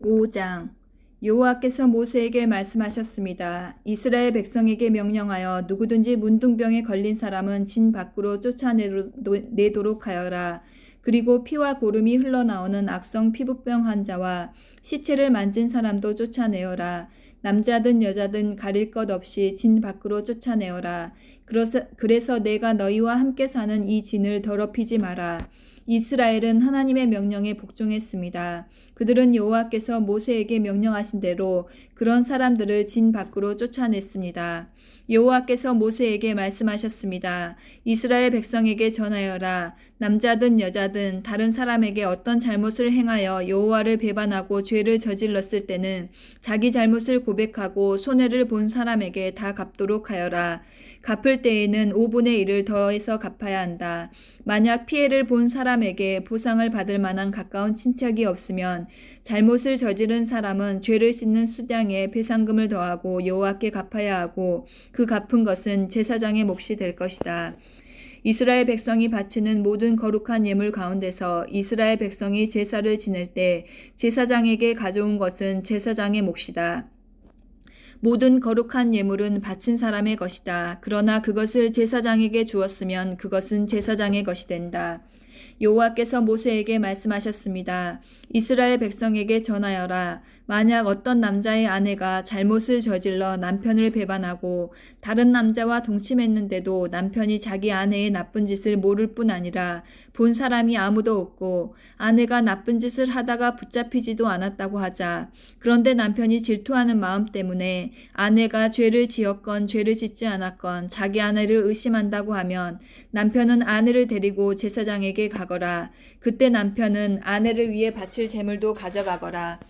5장 여호와께서 모세에게 말씀하셨습니다. 이스라엘 백성에게 명령하여 누구든지 문둥병에 걸린 사람은 진 밖으로 쫓아내도록 하여라. 그리고 피와 고름이 흘러나오는 악성 피부병 환자와 시체를 만진 사람도 쫓아내어라. 남자든 여자든 가릴 것 없이 진 밖으로 쫓아내어라. 그래서 내가 너희와 함께 사는 이 진을 더럽히지 마라. 이스라엘은 하나님의 명령에 복종했습니다. 그들은 여호와께서 모세에게 명령하신 대로 그런 사람들을 진 밖으로 쫓아냈습니다. 여호와께서 모세에게 말씀하셨습니다. 이스라엘 백성에게 전하여라. 남자든 여자든 다른 사람에게 어떤 잘못을 행하여 여호와를 배반하고 죄를 저질렀을 때는 자기 잘못을 고백하고 손해를 본 사람에게 다 갚도록 하여라. 갚을 때에는 5분의 1을 더해서 갚아야 한다. 만약 피해를 본 사람에게 보상을 받을 만한 가까운 친척이 없으면 잘못을 저지른 사람은 죄를 씻는 수장에 배상금을 더하고 여호와께 갚아야 하고 그 갚은 것은 제사장의 몫이 될 것이다. 이스라엘 백성이 바치는 모든 거룩한 예물 가운데서 이스라엘 백성이 제사를 지낼 때 제사장에게 가져온 것은 제사장의 몫이다. 모든 거룩한 예물은 바친 사람의 것이다. 그러나 그것을 제사장에게 주었으면 그것은 제사장의 것이 된다. 여호와께서 모세에게 말씀하셨습니다. 이스라엘 백성에게 전하여라. 만약 어떤 남자의 아내가 잘못을 저질러 남편을 배반하고 다른 남자와 동침했는데도 남편이 자기 아내의 나쁜 짓을 모를 뿐 아니라 본 사람이 아무도 없고 아내가 나쁜 짓을 하다가 붙잡히지도 않았다고 하자. 그런데 남편이 질투하는 마음 때문에 아내가 죄를 지었건 죄를 짓지 않았건 자기 아내를 의심한다고 하면 남편은 아내를 데리고 제사장에게 가거라. 그때 남편은 아내를 위해 바칠 제물도 가져가거라.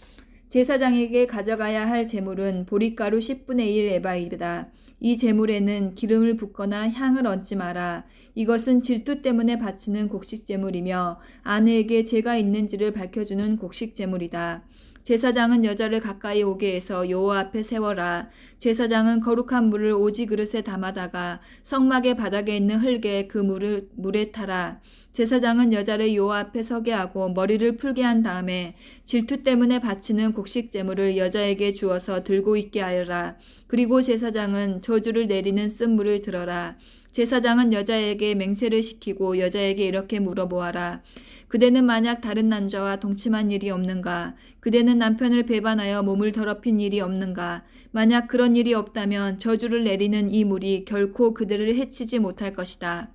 제사장에게 가져가야 할 제물은 보리가루 10분의 1 에바이다. 이 제물에는 기름을 붓거나 향을 얹지 마라. 이것은 질투 때문에 바치는 곡식 제물이며 아내에게 죄가 있는지를 밝혀주는 곡식 제물이다. 제사장은 여자를 가까이 오게 해서 여호와 앞에 세워라. 제사장은 거룩한 물을 오지 그릇에 담아다가 성막의 바닥에 있는 흙에 그 물에 타라. 제사장은 여자를 여호와 앞에 서게 하고 머리를 풀게 한 다음에 질투 때문에 바치는 곡식 제물을 여자에게 주어서 들고 있게 하여라. 그리고 제사장은 저주를 내리는 쓴물을 들어라. 제사장은 여자에게 맹세를 시키고 여자에게 이렇게 물어보아라. 그대는 만약 다른 남자와 동침한 일이 없는가? 그대는 남편을 배반하여 몸을 더럽힌 일이 없는가? 만약 그런 일이 없다면 저주를 내리는 이 물이 결코 그대를 해치지 못할 것이다.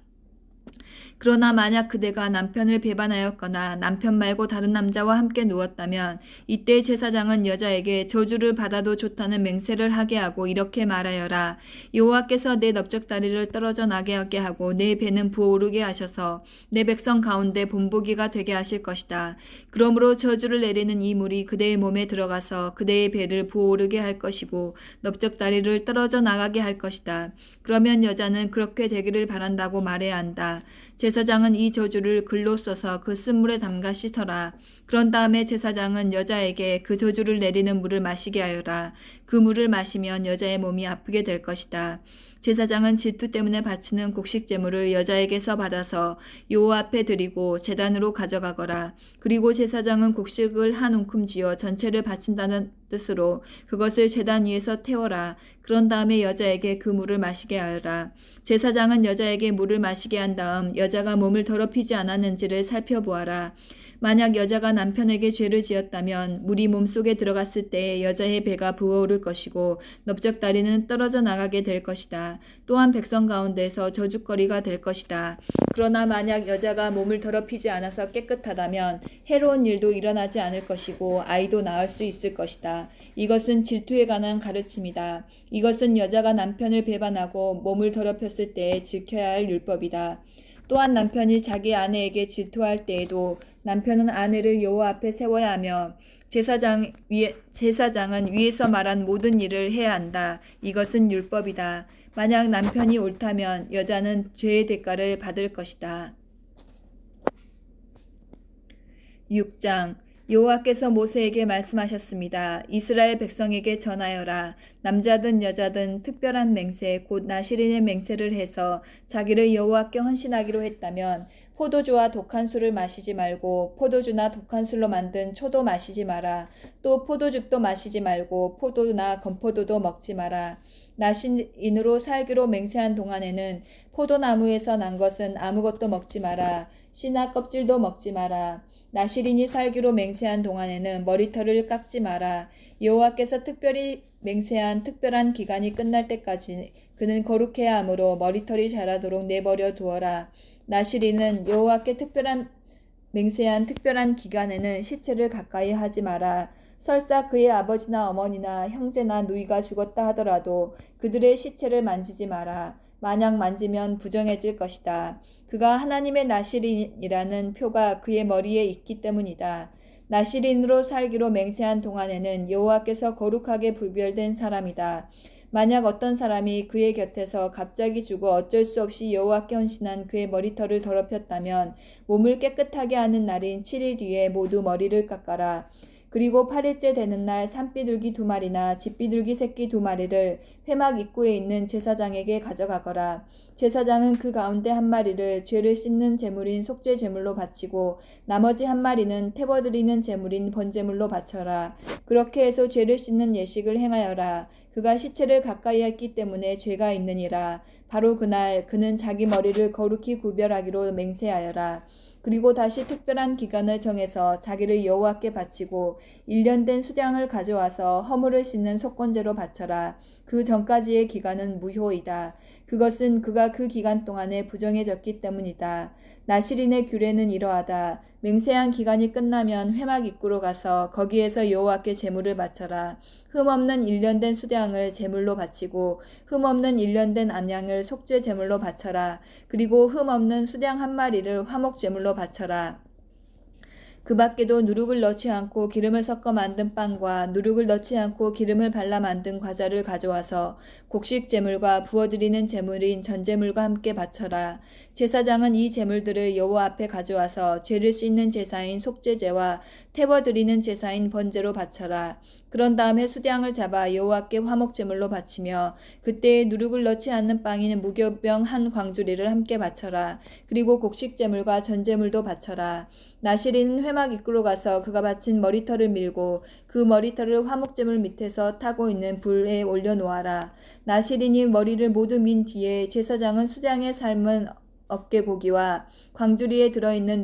그러나 만약 그대가 남편을 배반하였거나 남편 말고 다른 남자와 함께 누웠다면 이때 제사장은 여자에게 저주를 받아도 좋다는 맹세를 하게 하고 이렇게 말하여라. 여호와께서 내 넓적다리를 떨어져 나게 하게 하고 내 배는 부어오르게 하셔서 내 백성 가운데 본보기가 되게 하실 것이다. 그러므로 저주를 내리는 이 물이 그대의 몸에 들어가서 그대의 배를 부어오르게 할 것이고 넓적다리를 떨어져 나가게 할 것이다. 그러면 여자는 그렇게 되기를 바란다고 말해야 한다. 제사장은 이 저주를 글로 써서 그 쓴물에 담가 씻어라. 그런 다음에 제사장은 여자에게 그 저주를 내리는 물을 마시게 하여라. 그 물을 마시면 여자의 몸이 아프게 될 것이다. 제사장은 질투 때문에 바치는 곡식 제물을 여자에게서 받아서 여호와 앞에 드리고 제단으로 가져가거라. 그리고 제사장은 곡식을 한 움큼 쥐어 전체를 바친다는 뜻으로 그것을 제단 위에서 태워라. 그런 다음에 여자에게 그 물을 마시게 하여라. 제사장은 여자에게 물을 마시게 한 다음 여자가 몸을 더럽히지 않았는지를 살펴보아라. 만약 여자가 남편에게 죄를 지었다면 물이 몸속에 들어갔을 때 여자의 배가 부어오를 것이고 넓적다리는 떨어져 나가게 될 것이다. 또한 백성 가운데서 저주거리가 될 것이다. 그러나 만약 여자가 몸을 더럽히지 않아서 깨끗하다면 해로운 일도 일어나지 않을 것이고 아이도 낳을 수 있을 것이다. 이것은 질투에 관한 가르침이다. 이것은 여자가 남편을 배반하고 몸을 더럽혔을 때에 지켜야 할 율법이다. 또한 남편이 자기 아내에게 질투할 때에도 남편은 아내를 여호와 앞에 세워야 하며 제사장은 위에서 말한 모든 일을 해야 한다. 이것은 율법이다. 만약 남편이 옳다면 여자는 죄의 대가를 받을 것이다. 6장 여호와께서 모세에게 말씀하셨습니다. 이스라엘 백성에게 전하여라. 남자든 여자든 특별한 맹세 곧 나실인의 맹세를 해서 자기를 여호와께 헌신하기로 했다면 포도주와 독한 술을 마시지 말고 포도주나 독한 술로 만든 초도 마시지 마라. 또 포도즙도 마시지 말고 포도나 건포도도 먹지 마라. 나시인으로 살기로 맹세한 동안에는 포도나무에서 난 것은 아무것도 먹지 마라. 씨나 껍질도 먹지 마라. 나실인이 살기로 맹세한 동안에는 머리털을 깎지 마라. 여호와께서 특별히 맹세한 특별한 기간이 끝날 때까지 그는 거룩해야 하므로 머리털이 자라도록 내버려 두어라. 나실인은 여호와께 맹세한 특별한 기간에는 시체를 가까이 하지 마라. 설사 그의 아버지나 어머니나 형제나 누이가 죽었다 하더라도 그들의 시체를 만지지 마라. 만약 만지면 부정해질 것이다. 그가 하나님의 나실인이라는 표가 그의 머리에 있기 때문이다. 나실인으로 살기로 맹세한 동안에는 여호와께서 거룩하게 분별된 사람이다. 만약 어떤 사람이 그의 곁에서 갑자기 죽어 어쩔 수 없이 여호와께 헌신한 그의 머리털을 더럽혔다면 몸을 깨끗하게 하는 날인 7일 뒤에 모두 머리를 깎아라. 그리고 8일째 되는 날 산비둘기 2마리나 집비둘기 새끼 2마리를 회막 입구에 있는 제사장에게 가져가거라. 제사장은 그 가운데 1마리를 죄를 씻는 제물인 속죄 제물로 바치고 나머지 1마리는 태워드리는 제물인 번제물로 바쳐라. 그렇게 해서 죄를 씻는 예식을 행하여라. 그가 시체를 가까이 했기 때문에 죄가 있느니라. 바로 그날 그는 자기 머리를 거룩히 구별하기로 맹세하여라. 그리고 다시 특별한 기간을 정해서 자기를 여호와께 바치고 1년 된 수량을 가져와서 허물을 씻는 속건제로 바쳐라. 그 전까지의 기간은 무효이다. 그것은 그가 그 기간 동안에 부정해졌기 때문이다. 나실인의 규례는 이러하다. 맹세한 기간이 끝나면 회막 입구로 가서 거기에서 여호와께 제물을 바쳐라. 흠없는 1년 된 수량을 제물로 바치고 흠없는 1년 된 암양을 속죄 제물로 바쳐라. 그리고 흠없는 수량 1마리를 화목 제물로 바쳐라. 그 밖에도 누룩을 넣지 않고 기름을 섞어 만든 빵과 누룩을 넣지 않고 기름을 발라 만든 과자를 가져와서 곡식 제물과 부어드리는 제물인 전제물과 함께 바쳐라. 제사장은 이 제물들을 여호와 앞에 가져와서 죄를 씻는 제사인 속죄제와 태워드리는 제사인 번제로 바쳐라. 그런 다음에 수량을 잡아 여호와께 화목제물로 바치며 그때에 누룩을 넣지 않는 빵인 무교병 1광주리를 함께 바쳐라. 그리고 곡식제물과 전제물도 바쳐라. 나실인은 회막 입구로 가서 그가 바친 머리털을 밀고 그 머리털을 화목제물 밑에서 타고 있는 불에 올려놓아라. 나실인이 머리를 모두 민 뒤에 제사장은 수량에 삶은 어깨고기와 광주리에 들어있는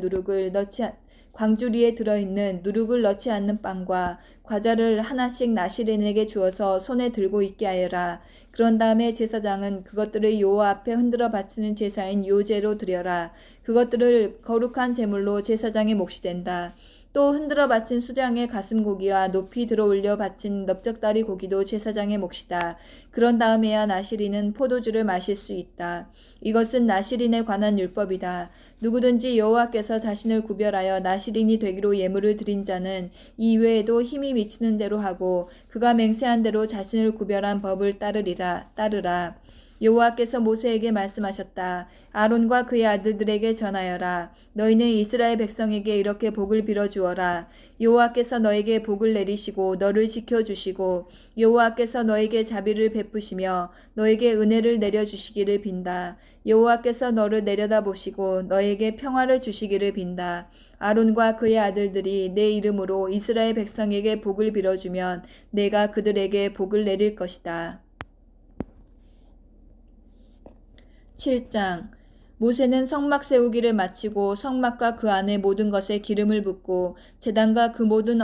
누룩을 넣지 않는 빵과 과자를 하나씩 나실인에게 주어서 손에 들고 있게 하여라. 그런 다음에 제사장은 그것들을 여호와 앞에 흔들어 바치는 제사인 요제로 드려라. 그것들을 거룩한 제물로 제사장의 몫이 된다. 또 흔들어 바친 수량의 가슴고기와 높이 들어올려 바친 넓적다리 고기도 제사장의 몫이다. 그런 다음에야 나실인은 포도주를 마실 수 있다. 이것은 나실인에 관한 율법이다. 누구든지 여호와께서 자신을 구별하여 나실인이 되기로 예물을 드린 자는 이외에도 힘이 미치는 대로 하고 그가 맹세한 대로 자신을 구별한 법을 따르라. 여호와께서 모세에게 말씀하셨다. 아론과 그의 아들들에게 전하여라. 너희는 이스라엘 백성에게 이렇게 복을 빌어주어라. 여호와께서 너에게 복을 내리시고 너를 지켜주시고 여호와께서 너에게 자비를 베푸시며 너에게 은혜를 내려주시기를 빈다. 여호와께서 너를 내려다보시고 너에게 평화를 주시기를 빈다. 아론과 그의 아들들이 내 이름으로 이스라엘 백성에게 복을 빌어주면 내가 그들에게 복을 내릴 것이다. 7장 모세는 성막 세우기를 마치고 성막과 그 안에 모든 것에 기름을 붓고 제단과 그 모든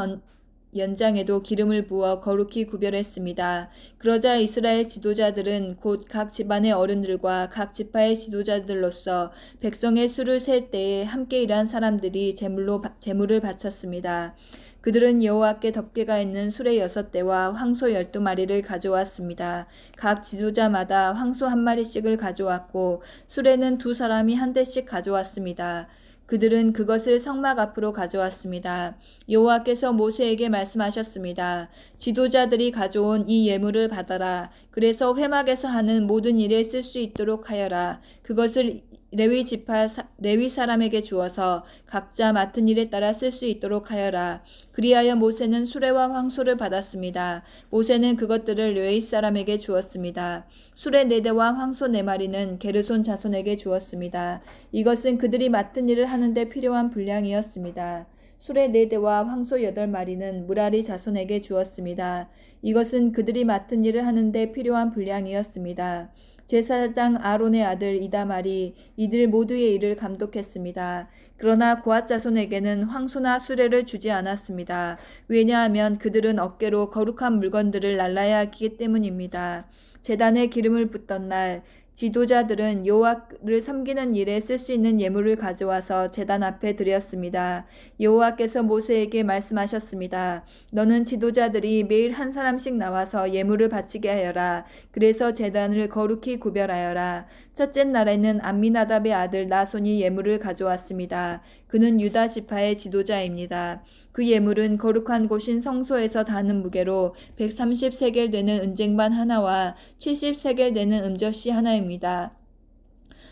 연장에도 기름을 부어 거룩히 구별했습니다. 그러자 이스라엘 지도자들은 곧 각 집안의 어른들과 각 지파의 지도자들로서 백성의 수를 셀 때에 함께 일한 사람들이 제물을 바쳤습니다. 그들은 여호와께 덮개가 있는 수레 6대와 황소 12마리를 가져왔습니다. 각 지도자마다 황소 1마리씩을 가져왔고 수레는 2사람이 1대씩 가져왔습니다. 그들은 그것을 성막 앞으로 가져왔습니다. 여호와께서 모세에게 말씀하셨습니다. 지도자들이 가져온 이 예물을 받아라. 그래서 회막에서 하는 모든 일에 쓸 수 있도록 하여라. 그것을 레위 사람에게 주어서 각자 맡은 일에 따라 쓸 수 있도록 하여라. 그리하여 모세는 수레와 황소를 받았습니다. 모세는 그것들을 레위 사람에게 주었습니다. 수레 4대와 황소 4마리는 게르손 자손에게 주었습니다. 이것은 그들이 맡은 일을 하는데 필요한 분량이었습니다. 수레 4대와 황소 8마리는 무라리 자손에게 주었습니다. 이것은 그들이 맡은 일을 하는데 필요한 분량이었습니다. 제사장 아론의 아들 이다말이 이들 모두의 일을 감독했습니다. 그러나 고앗 자손에게는 황소나 수레를 주지 않았습니다. 왜냐하면 그들은 어깨로 거룩한 물건들을 날라야 하기 때문입니다. 제단에 기름을 붓던 날 지도자들은 여호와를 섬기는 일에 쓸 수 있는 예물을 가져와서 제단 앞에 드렸습니다. 여호와께서 모세에게 말씀하셨습니다. 너는 지도자들이 매일 한 사람씩 나와서 예물을 바치게 하여라. 그래서 제단을 거룩히 구별하여라. 첫째 날에는 암미나답의 아들 나손이 예물을 가져왔습니다. 그는 유다 지파의 지도자입니다. 그 예물은 거룩한 곳인 성소에서 다는 무게로 130세겔 되는 은쟁반 하나와 70세겔 되는 음접시 하나입니다.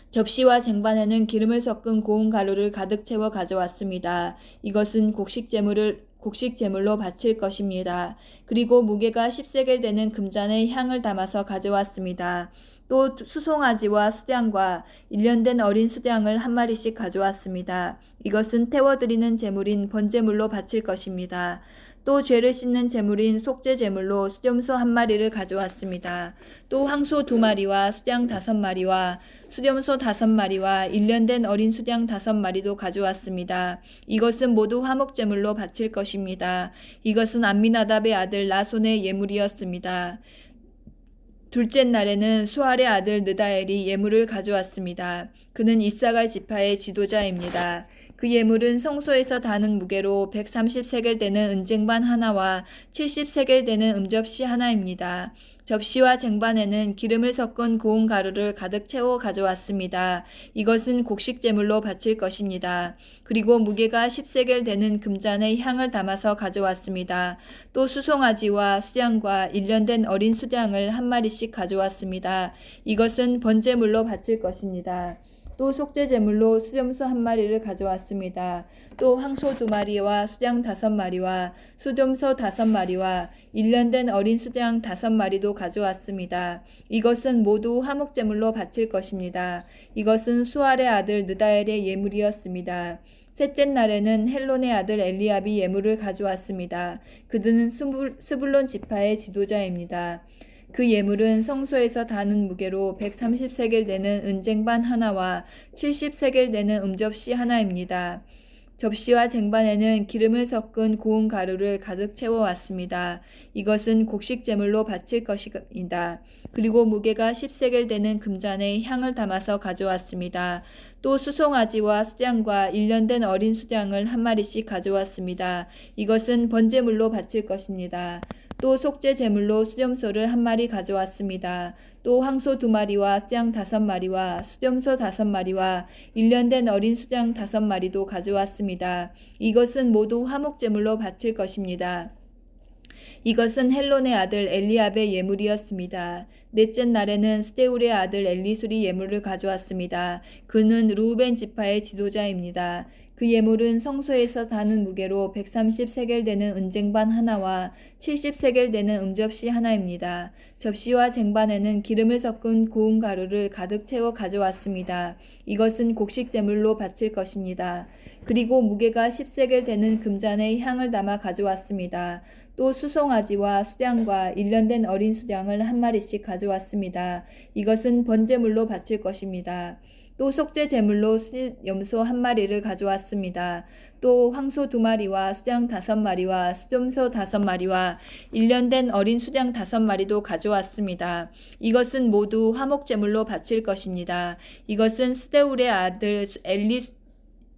접시와 쟁반에는 기름을 섞은 고운 가루를 가득 채워 가져왔습니다. 이것은 곡식 제물로 바칠 것입니다. 그리고 무게가 10세겔 되는 금잔에 향을 담아서 가져왔습니다. 또 수송아지와 수양과 1년 된 어린 수양을 한 마리씩 가져왔습니다. 이것은 태워드리는 제물인 번제물로 바칠 것입니다. 또 죄를 씻는 제물인 속죄 제물로 수렴소 1마리를 가져왔습니다. 또 황소 2마리와 수양 5마리와 수렴소 5마리와 1년 된 어린 수양 5마리도 가져왔습니다. 이것은 모두 화목 제물로 바칠 것입니다. 이것은 암미나답의 아들 나손의 예물이었습니다. 둘째 날에는 수알의 아들 느다엘이 예물을 가져왔습니다. 그는 이사갈 지파의 지도자입니다. 그 예물은 성소에서 다는 무게로 130세겔 되는 은쟁반 하나와 70세겔 되는 음접시 하나입니다. 접시와 쟁반에는 기름을 섞은 고운 가루를 가득 채워 가져왔습니다. 이것은 곡식 제물로 바칠 것입니다. 그리고 무게가 10세겔 되는 금잔에 향을 담아서 가져왔습니다. 또 수송아지와 수양과 1년 된 어린 수양을 1마리씩 가져왔습니다. 이것은 번제물로 바칠 것입니다. 또 속죄 제물로 수렴소 1마리를 가져왔습니다. 또 황소 2마리와 수양 5마리와 수렴소 5마리와 1년 된 어린 수양 5마리도 가져왔습니다. 이것은 모두 화목 제물로 바칠 것입니다. 이것은 수알의 아들 느다엘의 예물이었습니다. 셋째 날에는 헬론의 아들 엘리압이 예물을 가져왔습니다. 그들은 스불론 지파의 지도자입니다. 그 예물은 성소에서 다는 무게로 130세겔 되는 은쟁반 하나와 70세겔 되는 음접시 하나입니다. 접시와 쟁반에는 기름을 섞은 고운 가루를 가득 채워왔습니다. 이것은 곡식 제물로 바칠 것입니다. 그리고 무게가 10세겔 되는 금잔에 향을 담아서 가져왔습니다. 또 수송아지와 수양과 1년 된 어린 수양을 1마리씩 가져왔습니다. 이것은 번제물로 바칠 것입니다. 또 속죄 제물로 수렴소를 1마리 가져왔습니다. 또 황소 2마리와 수양 5마리와 수렴소 5마리와 1년 된 어린 수양 5마리도 가져왔습니다. 이것은 모두 화목 제물로 바칠 것입니다. 이것은 헬론의 아들 엘리압의 예물이었습니다. 넷째 날에는 스데울의 아들 엘리술이 예물을 가져왔습니다. 그는 루벤 지파의 지도자입니다. 그 예물은 성소에서 다는 무게로 130세겔 되는 은쟁반 하나와 70세겔 되는 음접시 하나입니다. 접시와 쟁반에는 기름을 섞은 고운 가루를 가득 채워 가져왔습니다. 이것은 곡식 제물로 바칠 것입니다. 그리고 무게가 10세겔 되는 금잔에 향을 담아 가져왔습니다. 또 수송아지와 수양과 1년 된 어린 수양을 1마리씩 가져왔습니다. 이것은 번제물로 바칠 것입니다. 또 속죄 제물로 염소 1마리를 가져왔습니다. 또 황소 2마리와 수양 5마리와 수염소 5마리와 1년 된 어린 수양 5마리도 가져왔습니다. 이것은 모두 화목 제물로 바칠 것입니다. 이것은 스데울의 아들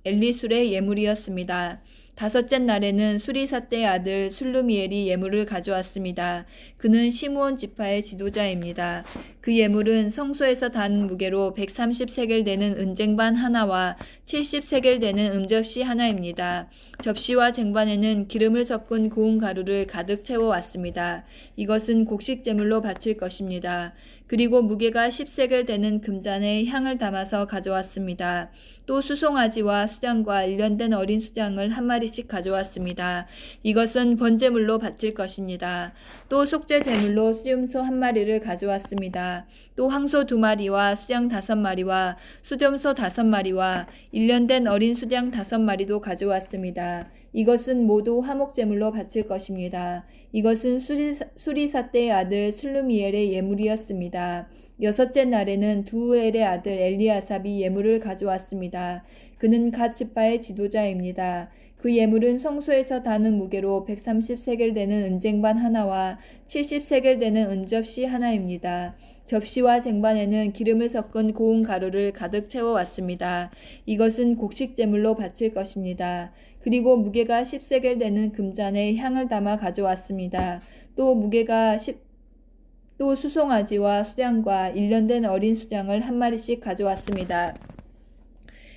엘리술의 예물이었습니다. 다섯째 날에는 수리사떼의 아들 술루미엘이 예물을 가져왔습니다. 그는 시므온 지파의 지도자입니다. 그 예물은 성소에서 단 무게로 130세겔 되는 은쟁반 하나와 70세겔 되는 음접시 하나입니다. 접시와 쟁반에는 기름을 섞은 고운 가루를 가득 채워왔습니다. 이것은 곡식제물로 바칠 것입니다. 그리고 무게가 10세겔 되는 금잔에 향을 담아서 가져왔습니다. 또 수송아지와 수장과 일련된 어린 수장을 한 마리씩 가져왔습니다. 이것은 번제물로 바칠 것입니다. 또 속죄제물로 수염소 한 마리를 가져왔습니다. 또 황소 2마리와 수양 5마리와 수염소 5마리와 일련된 어린 수양 5마리도 가져왔습니다. 이것은 모두 화목제물로 바칠 것입니다. 이것은 수리사 때의 아들 슬루미엘의 예물이었습니다. 6째 날에는 두엘의 아들 엘리아삽이 예물을 가져왔습니다. 그는 갓 지파의 지도자입니다. 그 예물은 성소에서 다는 무게로 130세겔 되는 은쟁반 하나와 70세겔 되는 은접시 하나입니다. 접시와 쟁반에는 기름을 섞은 고운 가루를 가득 채워왔습니다. 이것은 곡식제물로 바칠 것입니다. 그리고 무게가 10세겔 되는 금잔에 향을 담아 가져왔습니다. 또 수송아지와 수장과 일련된 어린 수장을 한 마리씩 가져왔습니다.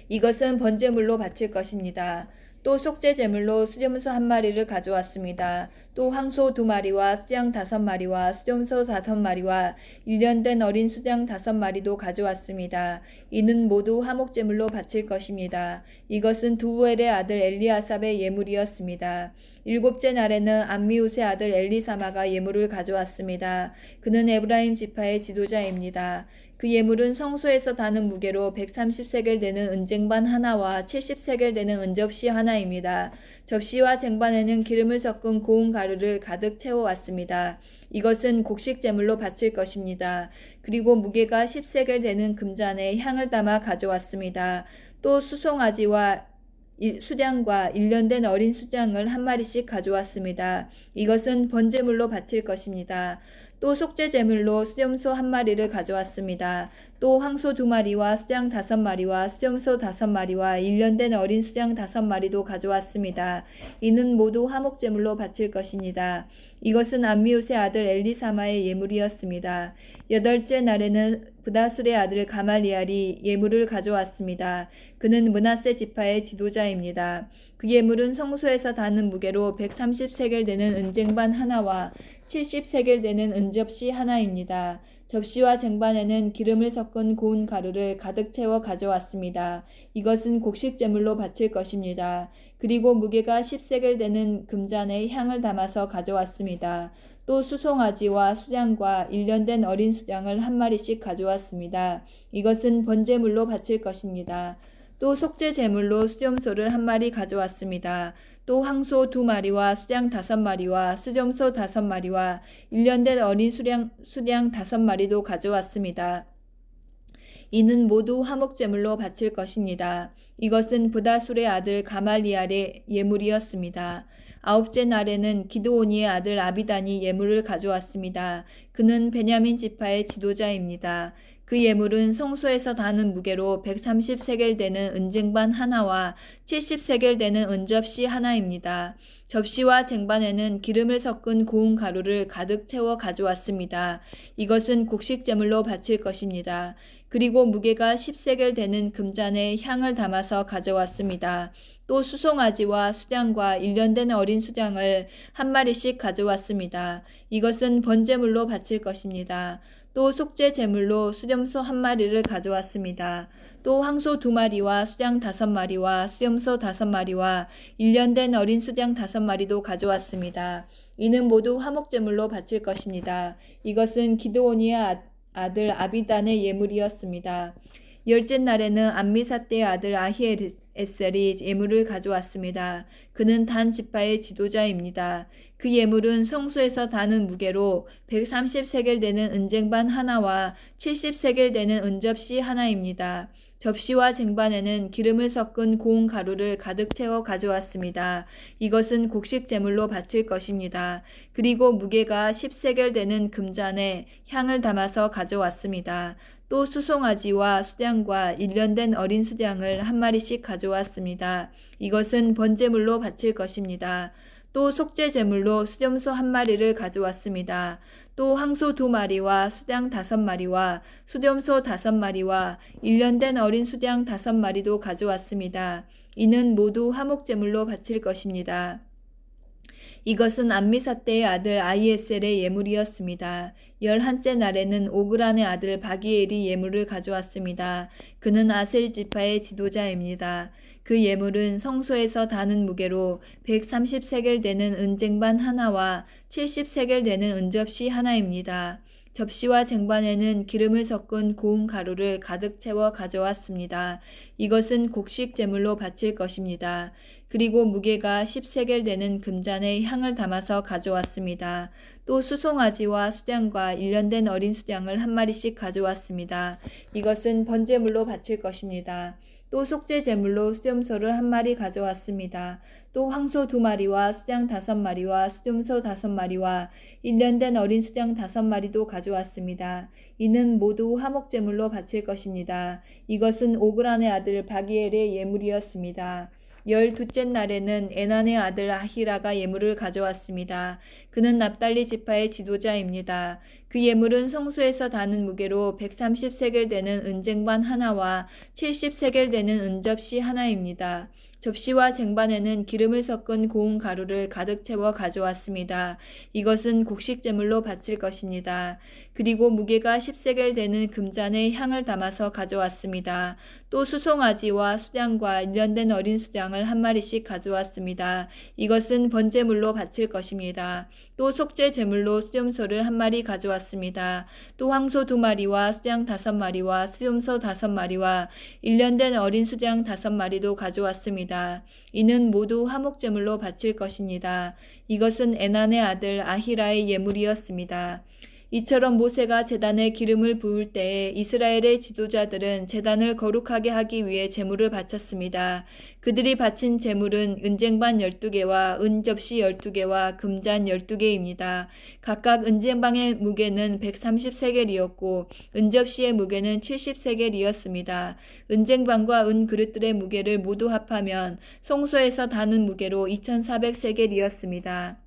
이것은 번제물로 바칠 것입니다. 또 속죄제물로 수염소 1마리를 가져왔습니다. 또 황소 2마리와 수양 5마리와 수염소 5마리와 일련된 어린 수양 5마리도 가져왔습니다. 이는 모두 화목제물로 바칠 것입니다. 이것은 두우엘의 아들 엘리아삽의 예물이었습니다. 7째 날에는 암미우스의 아들 엘리사마가 예물을 가져왔습니다. 그는 에브라임 지파의 지도자입니다. 그 예물은 성소에서 다는 무게로 130세겔 되는 은쟁반 하나와 70세겔 되는 은접시 하나입니다. 접시와 쟁반에는 기름을 섞은 고운 가루를 가득 채워왔습니다. 이것은 곡식제물로 바칠 것입니다. 그리고 무게가 10세겔 되는 금잔에 향을 담아 가져왔습니다. 또 수송아지와 수장과 일련된 어린 수장을 한 마리씩 가져왔습니다. 이것은 번제물로 바칠 것입니다. 또 속죄제물로 수염소 1마리를 가져왔습니다. 또 황소 2마리와 수장 5마리와 수염소 5마리와 일련된 어린 수장 5마리도 가져왔습니다. 이는 모두 화목제물로 바칠 것입니다. 이것은 암미우스의 아들 엘리사마의 예물이었습니다. 8째 날에는 브다술의 아들 가말리알이 예물을 가져왔습니다. 그는 므낫세 지파의 지도자입니다. 그 예물은 성소에서 다는 무게로 130세겔 되는 은쟁반 하나와 70세겔 되는 은접시 하나입니다. 접시와 쟁반에는 기름을 섞은 고운 가루를 가득 채워 가져왔습니다. 이것은 곡식제물로 바칠 것입니다. 그리고 무게가 10세겔 되는 금잔에 향을 담아서 가져왔습니다. 또 수송아지와 수장과 일련된 어린 수장을 한 마리씩 가져왔습니다. 이것은 번제물로 바칠 것입니다. 또 속죄제물로 수염소를 1마리 가져왔습니다. 또 황소 2마리와 수양 5마리와 수염소 5마리와 일련된 어린 수량 5마리도 가져왔습니다. 이는 모두 화목제물로 바칠 것입니다. 이것은 브다술의 아들 가말리알의 예물이었습니다. 9째 날에는 기드오니의 아들 아비단이 예물을 가져왔습니다. 그는 베냐민 지파의 지도자입니다. 그 예물은 성소에서 다는 무게로 130세겔 되는 은쟁반 하나와 70세겔 되는 은접시 하나입니다. 접시와 쟁반에는 기름을 섞은 고운 가루를 가득 채워 가져왔습니다. 이것은 곡식제물로 바칠 것입니다. 그리고 무게가 10세겔 되는 금잔에 향을 담아서 가져왔습니다. 또 수송아지와 수장과 일련된 어린 수장을 한 마리씩 가져왔습니다. 이것은 번제물로 바칠 것입니다. 또 속죄제물로 수염소 1마리를 가져왔습니다. 또 황소 2마리와 수장 5마리와 수염소 5마리와 일련된 어린 수장 5마리도 가져왔습니다. 이는 모두 화목제물로 바칠 것입니다. 이것은 기드오니의 아들 아비단의 예물이었습니다. 10째 날에는 암미사떼의 아들 아히에셀이 예물을 가져왔습니다. 그는 단 지파의 지도자입니다. 그 예물은 성소에서 다는 무게로 130세겔 되는 은쟁반 하나와 70세겔 되는 은접시 하나입니다. 접시와 쟁반에는 기름을 섞은 고운 가루를 가득 채워 가져왔습니다. 이것은 곡식제물로 바칠 것입니다. 그리고 무게가 10세겔 되는 금잔에 향을 담아서 가져왔습니다. 또 수송아지와 수장과 일련된 어린 수장을 한 마리씩 가져왔습니다. 이것은 번제물로 바칠 것입니다. 또 속죄 제물로 수염소 1마리를 가져왔습니다. 또 황소 2마리와 수양 5마리와 수염소 5마리와 1년 된 어린 수양 5마리도 가져왔습니다. 이는 모두 화목제물로 바칠 것입니다. 이것은 암미사떼의 아들 아히에셀의 예물이었습니다. 11째 날에는 오그란의 아들 바기엘이 예물을 가져왔습니다. 그는 아셀 지파의 지도자입니다. 그 예물은 성소에서 다는 무게로 130세겔 되는 은쟁반 하나와 70세겔 되는 은접시 하나입니다. 접시와 쟁반에는 기름을 섞은 고운 가루를 가득 채워 가져왔습니다. 이것은 곡식 제물로 바칠 것입니다. 그리고 무게가 10세겔 되는 금잔에 향을 담아서 가져왔습니다. 또 수송아지와 수양과 1년 된 어린 수양을 1마리씩 가져왔습니다. 이것은 번제물로 바칠 것입니다. 또 속죄 제물로 수염소를 1마리 가져왔습니다. 또 황소 2마리와 수양 5마리와 수염소 5마리와 1년 된 어린 수양 5마리도 가져왔습니다. 이는 모두 화목제물로 바칠 것입니다. 이것은 오그란의 아들 바기엘의 예물이었습니다. 12째 날에는 에난의 아들 아히라가 예물을 가져왔습니다. 그는 납달리 지파의 지도자입니다. 그 예물은 성소에서 다는 무게로 130세겔 되는 은쟁반 하나와 70세겔 되는 은접시 하나입니다. 접시와 쟁반에는 기름을 섞은 고운 가루를 가득 채워 가져왔습니다. 이것은 곡식 제물로 바칠 것입니다. 그리고 무게가 10세겔 되는 금잔에 향을 담아서 가져왔습니다. 또 수송아지와 수양과 1년 된 어린 수양을 1마리씩 가져왔습니다. 이것은 번제물로 바칠 것입니다. 또 속죄 제물로 수염소를 1마리 가져왔습니다. 또 황소 2마리와 수양 5마리와 수염소 5마리와 1년 된 어린 수양 5마리도 가져왔습니다. 이는 모두 화목제물로 바칠 것입니다. 이것은 에난의 아들 아히라의 예물이었습니다. 이처럼 모세가 제단에 기름을 부을 때에 이스라엘의 지도자들은 제단을 거룩하게 하기 위해 제물을 바쳤습니다. 그들이 바친 제물은 은쟁반 12개와 은접시 12개와 금잔 12개입니다. 각각 은쟁반의 무게는 130세겔이었고 은접시의 무게는 70세겔이었습니다. 은쟁반과 은그릇들의 무게를 모두 합하면 성소에서 다는 무게로 2400세겔이었습니다.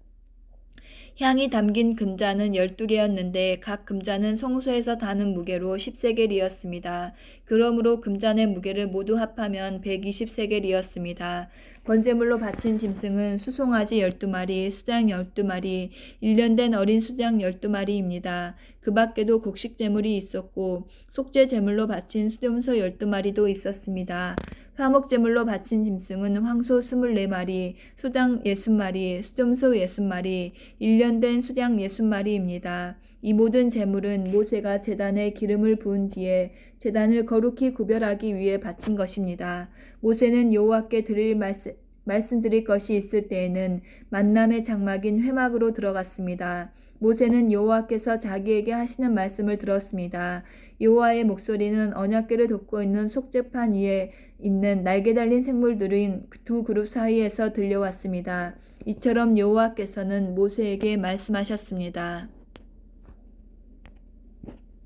향이 담긴 금잔은 12개였는데 각 금잔은 성소에서 다는 무게로 10세겔이었습니다. 그러므로 금잔의 무게를 모두 합하면 120세겔이었습니다. 번제물로 바친 짐승은 수송아지 12마리, 수양 12마리, 1년 된 어린 수양 12마리입니다. 그 밖에도 곡식 제물이 있었고 속죄 제물로 바친 수염소 12마리도 있었습니다. 화목 제물로 바친 짐승은 황소 24마리, 수양 60마리, 수염소 60마리, 1년 된 수양 60마리입니다. 이 모든 제물은 모세가 제단에 기름을 부은 뒤에 제단을 거룩히 구별하기 위해 바친 것입니다. 모세는 여호와께 드릴 말씀드릴 것이 있을 때에는 만남의 장막인 회막으로 들어갔습니다. 모세는 여호와께서 자기에게 하시는 말씀을 들었습니다. 여호와의 목소리는 언약궤를 덮고 있는 속죄판 위에 있는 날개 달린 생물들인 두 그룹 사이에서 들려왔습니다. 이처럼 여호와께서는 모세에게 말씀하셨습니다.